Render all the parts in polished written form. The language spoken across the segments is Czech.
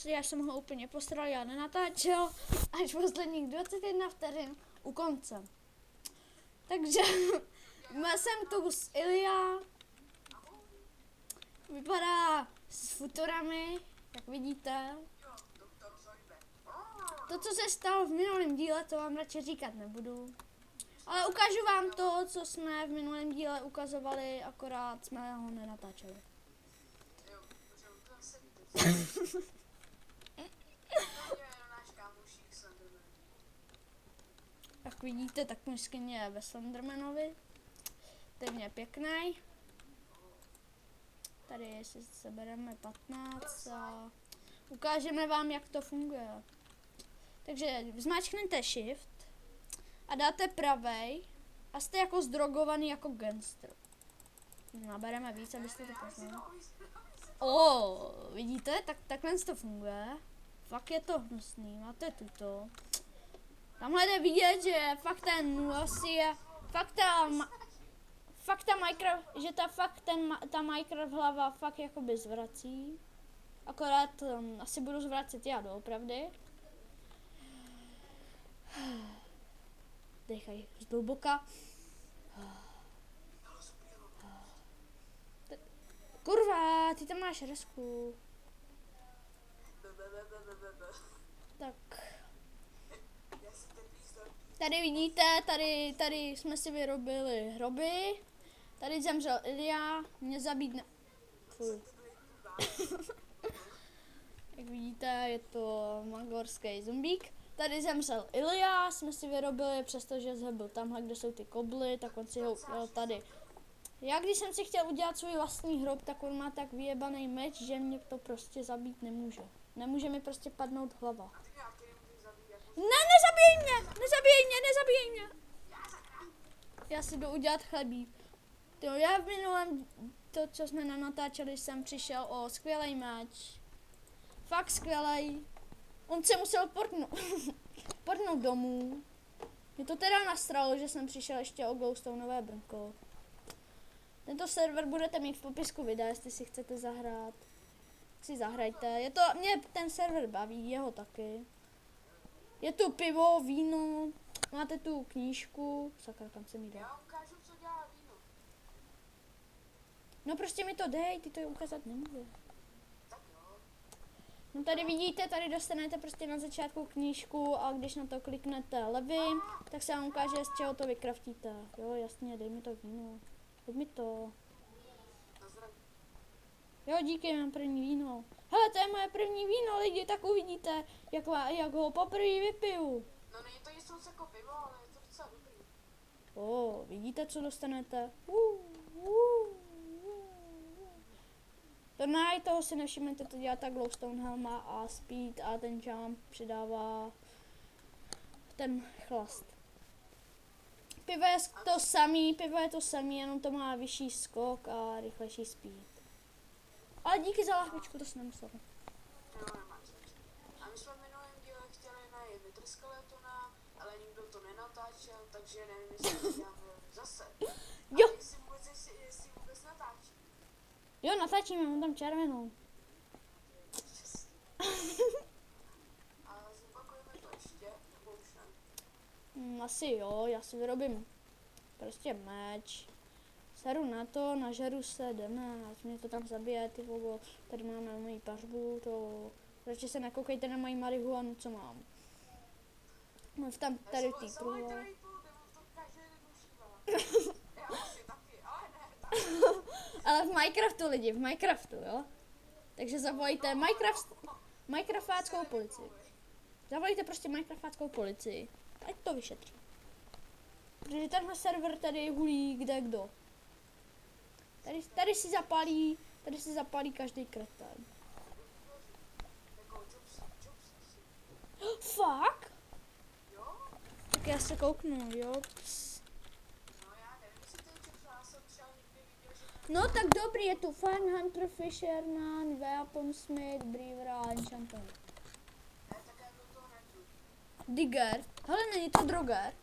já jsem ho úplně posral, já nenatáčel až posledních 21 vteřin u konce. Takže jsem tu s Ilja, vypadá s futurami, jak vidíte. To, co se stalo v minulém díle, to vám radši říkat nebudu. Ale ukážu vám to, co jsme v minulém díle ukazovali, akorát jsme ho nenatáčeli. Jak vidíte, tak můj skin je ve Slendermanovi. Ten je pěkný. Tady si sebereme 15 a ukážeme vám, jak to funguje. Takže zmáčknete shift a dáte pravej a jste jako zdrogovaný jako gangster. Nabereme víc, abyste to poznali. Vidíte? Takhle to funguje. Fakt je to hnusný, máte tuto. Tamhle jde vidět, že fakt ten asi je, fakt ta Minecraft, že ta Minecraft hlava fakt jakoby zvrací. Akorát asi budu zvracet já doopravdy. Dechaj zhluboka. Kurva, ty tam máš resku. Tak. Tady vidíte, tady jsme si vyrobili hroby. Tady zemřel Ilja, mě zabít ne... Fuj. Jak vidíte, je to magorský zombík. Tady zemřel Ilja, jsme si vyrobili, přestože byl tamhle, kde jsou ty kobly, tak on si ho udělal tady. Já když jsem si chtěl udělat svůj vlastní hrob, tak on má tak vyjebaný meč, že mě to prostě zabít nemůže. Nemůže mi prostě padnout hlava. Ne, nezabíjej mě! Já si jdu udělat chlebík. Já v minulém, to co jsme natáčeli, jsem přišel o skvělý meč. Fakt skvělý. On se musel portnout domů. Mě to teda nastralo, že jsem přišel ještě o glowstoneové brnko. Tento server budete mít v popisku videa, jestli si chcete zahrát. Si zahrajte. Mě ten server baví, jeho taky. Je tu pivo, víno, máte tu knížku. Sakra, kam se mi jde? Já ukážu, co dělá víno. No prostě mi to dej, ty to ukázat nemůžu. Tak jo. No tady vidíte, tady dostanete prostě na začátku knížku a když na to kliknete levy, tak se vám ukáže, z čeho to vykraftíte. Jo, jasně, dej mi to víno. Hoď mi to. Jo, díky, mám první víno. Hele, to je moje první víno, lidi, tak uvidíte, jak ho poprvé vypiju. No není to něco jako pivo, ale je to docela dobrý. Vidíte, co dostanete? Toho si nevšimnete, to dělá ta glowstone helma a speed a ten jump přidává ten chlast. Pivo je to samý, jenom to má vyšší skok a rychlejší speed. Ale díky za lahvičku, to jsem nemusel. Jo, nemáš. A my jsme v minulém díle chtěli najít Wither Skeletona, ale nikdo to nenatáčel, takže nevím, jestli to děláme zase. Jo. Jestli vůbec natáčí. Jo, natáčíme, mám tam červenou. A zopakujeme to ještě, nebo už ne? Asi jo, já si vyrobím prostě meč. Seru na to, nažeru se, jdeme, ať mě to tam zabije, ty vogo. Tady máme moji pařbu, to... Radši se nekoukejte na moji marihuanu, co mám. Mám tam tady ty kruhle. Ale v Minecraftu lidi, v Minecraftu, jo? Takže zavolejte Minecraftáckou policii. Zavolejte prostě Minecraftáckou policii. Ať to vyšetří. Protože tenhle server tady hulí kde kdo. Tady si zapálí každý kretén. Fakt? Tak já se kouknu, jo. No tak dobrý, je tu Fan, Hunter, Fisher, Nan, Weapon, Smith, Brewer a Enchanter. Digger. Hele, není to Droger.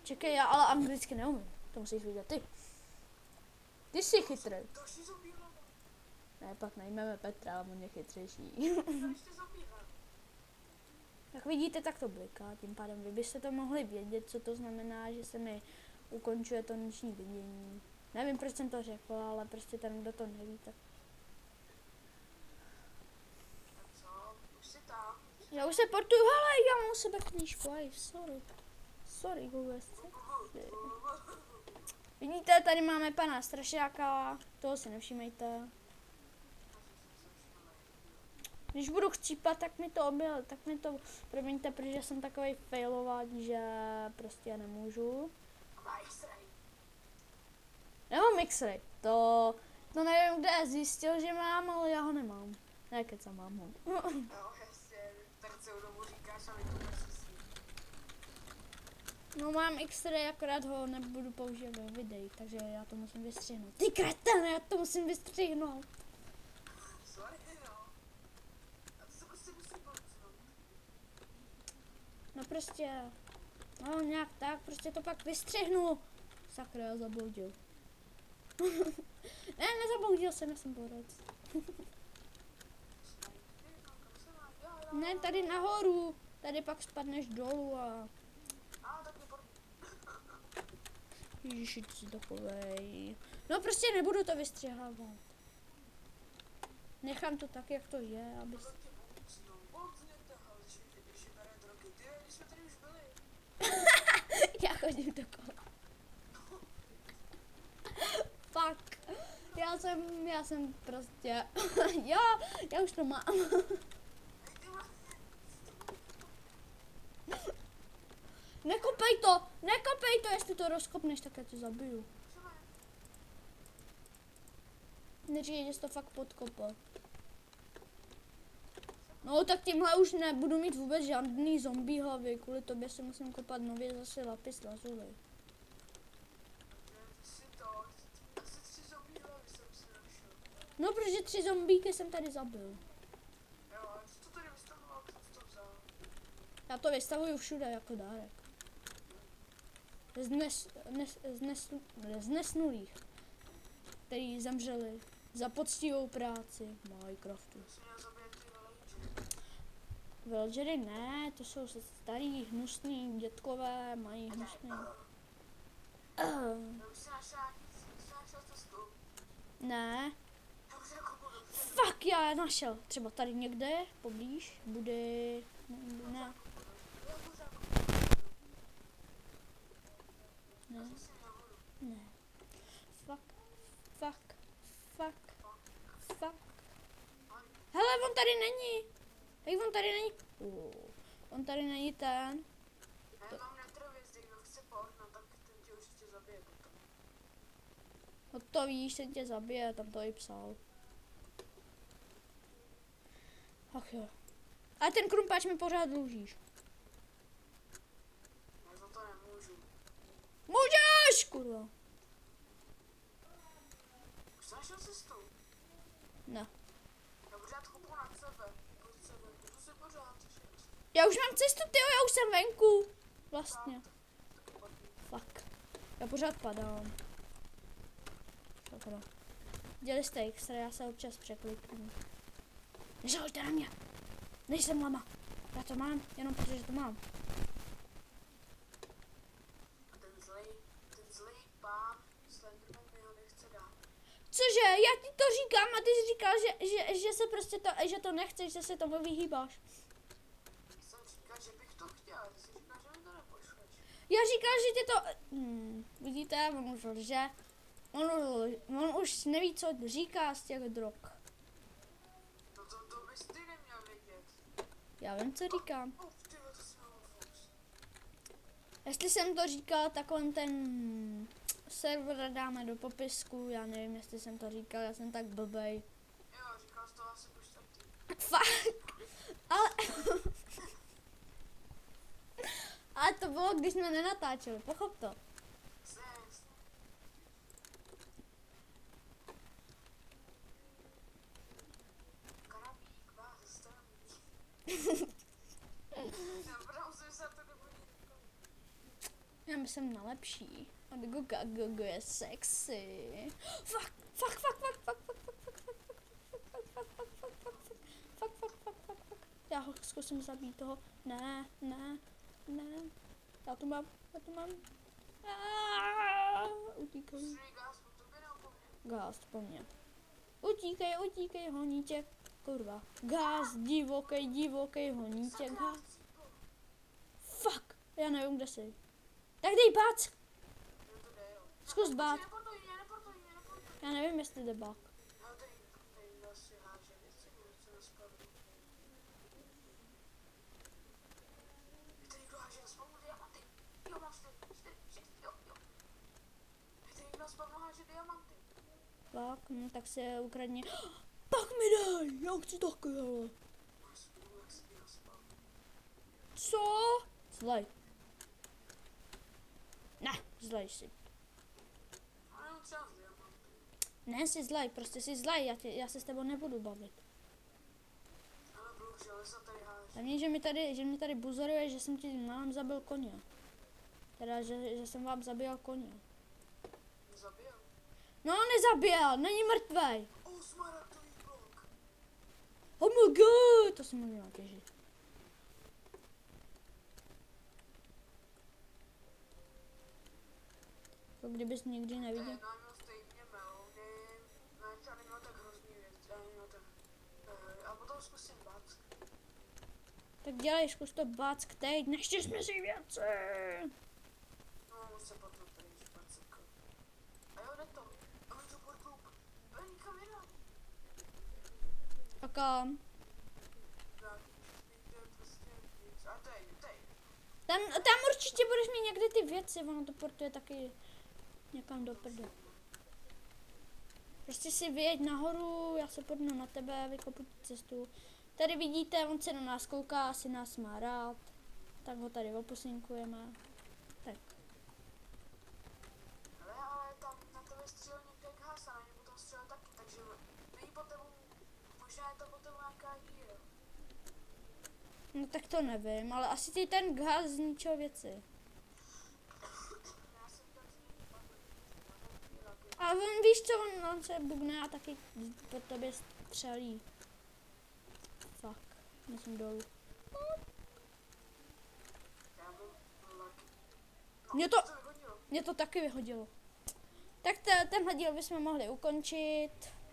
Čekej, já ale anglicky neumím. To musíš vidět ty. Ty jsi chytrý. Ne, pak najmeme Petra, on je chytřejší. To ještě zabíhá. Jak vidíte, tak to bliká, tím pádem vy byste to mohli vědět, co to znamená, že se mi ukončuje to noční vidění. Nevím, proč jsem to řekla, ale prostě ten, kdo to neví, tak... Tak co? Už si tam. Já už se portuju, hele, já mám u sebe knížku, aj, sorry. Sorry, Google. Vidíte, tady máme pana Strašáka, toho si nevšímejte. Když budu chcípat, tak mi to promiňte, protože jsem takovej failovat, že prostě nemůžu. Má X-ray. Nemám X-ray, to nevím, kde zjistil, že mám, ale já ho nemám. Ne, kecam, mám ho. Jo, jasně. Tak celou dobu říkáš, ale to nesmyslí. No mám X-ray, akorát ho nebudu používat ve videích, takže já to musím vystřihnout. Ty kretene, já to musím vystřihnout. Sorry, no. A to se prostě musí policnout. No prostě, no nějak tak, prostě to pak vystřihnu. Sakra, já zabloudil. Ne, nezabloudil jsem, já jsem borec. Ne, tady nahoru, tady pak spadneš dolů a... A tak je por... Ježiši, ty jsi takovej. No prostě nebudu to vystřihávat. Nechám to tak, jak to je, aby... Tak tě policnou. Policněte, ale když je bere drogy. Ty, když jsme tady už byli. Já chodím do kola. Fuck. Já jsem prostě... já už to mám. Nekopej to, jestli to rozkopneš, tak já tě zabiju. Neříkej, že jsi to fakt podkopal. No tak tímhle už nebudu mít vůbec žádný zombie hlavy, kvůli tobě si musím kopat nově zase lapis lazuli. Asi 3 zombie hlavy jsem si našel. No protože 3 zombíky jsem tady zabil. Jo, a co to tady vystavoval, kdo jsi to vzal? Já to vystavuju všude jako dárek. Z nesnulých, který zemřeli za poctivou práci v Minecraftu. Jsi měl zabít ty villagery. Villagery ne, to jsou starý, hnusný dětkové, mají hnusný. Já už si našel cestu. Ne, Já už jako budu. fuck, já našel. Třeba tady někde, poblíž, bude... Ne, Já už jako ne, si nebudu. ne. Fuck. Hele, on tady není. Jak on tady není? On tady není ten. Já mám netrovězdek, kdo chce Fortnite, tak ten tě určitě zabije potom. No to víš, ten tě zabije, tam to i psal. Ach jo. Ale ten krumpáč mi pořád dlužíš. Já za to nemůžu. Můžeš, kurva. Už jsi našel cestu? Ne. Já pořád kopu nad sebe. Pod sebe. Budu se pořád těšit. Já už mám cestu, tyjo, já už jsem venku. Vlastně. Fuck. Já pořád padám. Sakra. Děli jste extra, já se občas překliknu. Nežalujte na mě. Nejsem lama. Já to mám, jenom protože to mám. A ten zlej pán Slenderman mi ho nechce dát. Cože, já ti to říkám a ty jsi říkal, že se prostě to, že to nechceš, že se tomu vyhýbáš. Jsem říkal, že bych to chtěl. Ty jsi říkal, že mi to nepošleš. Já říkal, že ti to... vidíte, on už lže. On už neví, co říká z těch drog. No to bys ty neměl vědět. Já vím, co říkám. Tyhle, to jsem měl Fox. Jestli jsem to říkal, tak on ten server dáme do popisku. Já nevím, jestli jsem to říkal, já jsem tak blbej. Jo, říkal jsi to asi po čtvrtý. Fuck. Ale... Ale to bylo, když jsme nenatáčeli, pochop to. Sex. Karabík vás zastaví. Dobrá, musím se to doplnit. Já myslím na lepší. Od Goga Gogo je sexy. Fuck. zkusím zabít toho. Ne. Já to mám. Utíkej. Střelí gás po tobě nebo po mně? Gás po mně. Utíkej, honí tě. Kurva. Gás, divokej, honí tě. Sakra, Gás. chcíplo. Fuck. Já nevím, kde jsi. Tak dej bác. Jo, to jde, jo. Zkus bát. Neportuj mě. Já nevím, jestli jde bák. No, tady asi háže věci, něco na spavnu. Tady někdo háže na spavnu diamanty. Jo, mám 4, jo. Tady někdo na spavnu háže diamanty. Bák, no, tak si je ukradni. Pak mi dej, já chci taky, ale. Máš spolu, jak si na spavnu. Co? Zlej. Ne, zlej si. Ale jenom třeba z diamanty. Ne, jsi zlej, prostě jsi zlej, já se s tebou nebudu bavit. Ale blok železa tady háže. Hlavně, že mě tady buzeruje, že jsem ti málem zabil koně. Teda, že jsem vám zabíjel koně. Zabil. No, nezabíjel, není mrtvej. Smaragdový blok. Oh my god, to jsem měl těžit. To kdybys nikdy neviděl. Nám měl stejně melouny. Ne, já neměl tak hrozný věc. Já neměl tak... A potom zkusím back. Tak dělej, zkus to back teď, neštěž mi si věci. No, už se potom tady špacek. A jo, jde to. A my to portloup. A nikam jinam. A kam? Tak, jde prostě nic. A tady. Tam určitě budeš mít někde ty věci, ono to portuje taky někam do prdele. Prostě si vyjeď nahoru, já se podnu na tebe, vykopu cestu. Tady vidíte, on se na nás kouká, asi nás má rád. Tak ho tady opusinkujeme. Tak. Ale tam na tebe střelil někde gas a na něj potom střelil taky, takže není po tebou, možná je to po tebou nějaká díra. No tak to nevím, ale asi ti ten gaz zničil věci. Já jsem tam změnil A on, víš co, on se bubne a taky po tobě střelí. Fuck, myslím dolů. Já byl lucky. Mě to taky vyhodilo. Tak tenhle díl bychom mohli ukončit.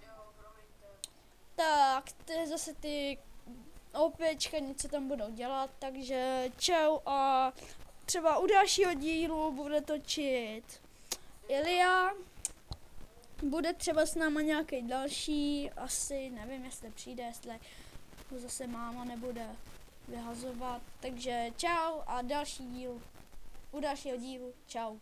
Jo, promiňte. Tak, zase ty opěčka něco tam budou dělat, takže čau a třeba u dalšího dílu bude točit Ilia. Bude třeba s náma nějaký další, asi nevím, jestli přijde, jestli ho zase máma nebude vyhazovat. Takže čau a u dalšího dílu čau.